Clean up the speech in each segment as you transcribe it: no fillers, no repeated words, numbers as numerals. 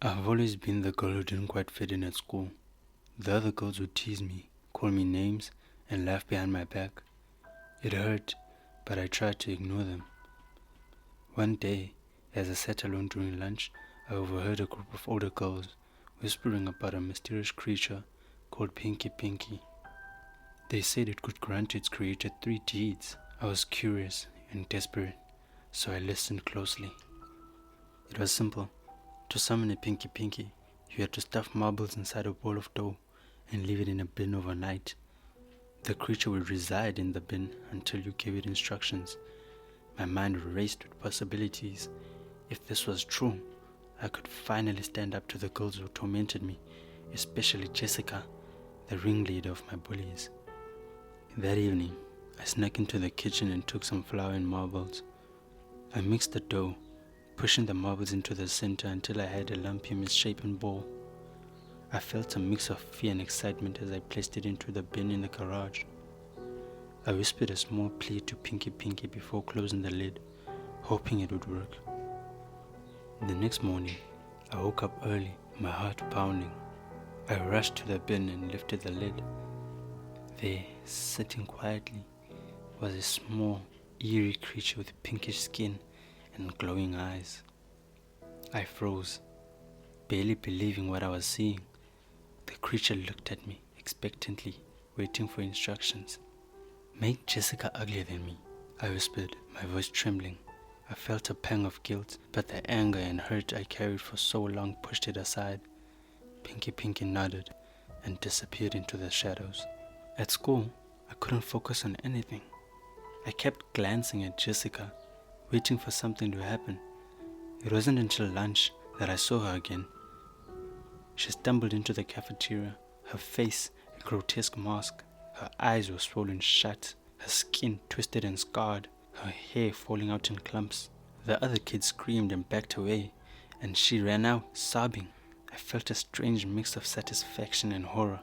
I've always been the girl who didn't quite fit in at school. The other girls would tease me, call me names, and laugh behind my back. It hurt, but I tried to ignore them. One day, as I sat alone during lunch, I overheard a group of older girls whispering about a mysterious creature called Pinky Pinky. They said it could grant its creator 3 deeds. I was curious and desperate, so I listened closely. It was simple. To summon a Pinky Pinky, you had to stuff marbles inside a bowl of dough and leave it in a bin overnight. The creature would reside in the bin until you gave it instructions. My mind raced with possibilities. If this was true, I could finally stand up to the girls who tormented me, especially Jessica, the ringleader of my bullies. That evening, I snuck into the kitchen and took some flour and marbles. I mixed the dough, pushing the marbles into the center until I had a lumpy, misshapen ball. I felt a mix of fear and excitement as I placed it into the bin in the garage. I whispered a small plea to Pinky Pinky before closing the lid, hoping it would work. The next morning, I woke up early, my heart pounding. I rushed to the bin and lifted the lid. There, sitting quietly, was a small, eerie creature with pinkish skin and glowing eyes. I froze, barely believing what I was seeing. The creature looked at me expectantly, waiting for instructions. "Make Jessica uglier than me," I whispered, my voice trembling. I felt a pang of guilt, but the anger and hurt I carried for so long pushed it aside. Pinky Pinky nodded and disappeared into the shadows. At school, I couldn't focus on anything. I kept glancing at Jessica, waiting for something to happen. It wasn't until lunch that I saw her again. She stumbled into the cafeteria, her face a grotesque mask. Her eyes were swollen shut, her skin twisted and scarred, her hair falling out in clumps. The other kids screamed and backed away, and she ran out, sobbing. I felt a strange mix of satisfaction and horror.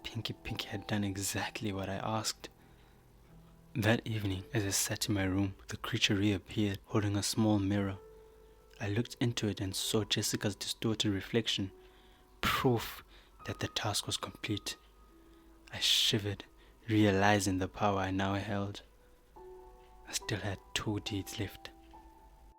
Pinky Pinky had done exactly what I asked. That evening, as I sat in my room, the creature reappeared, holding a small mirror. I looked into it and saw Jessica's distorted reflection, proof that the task was complete. I shivered, realizing the power I now held. I still had 2 deeds left.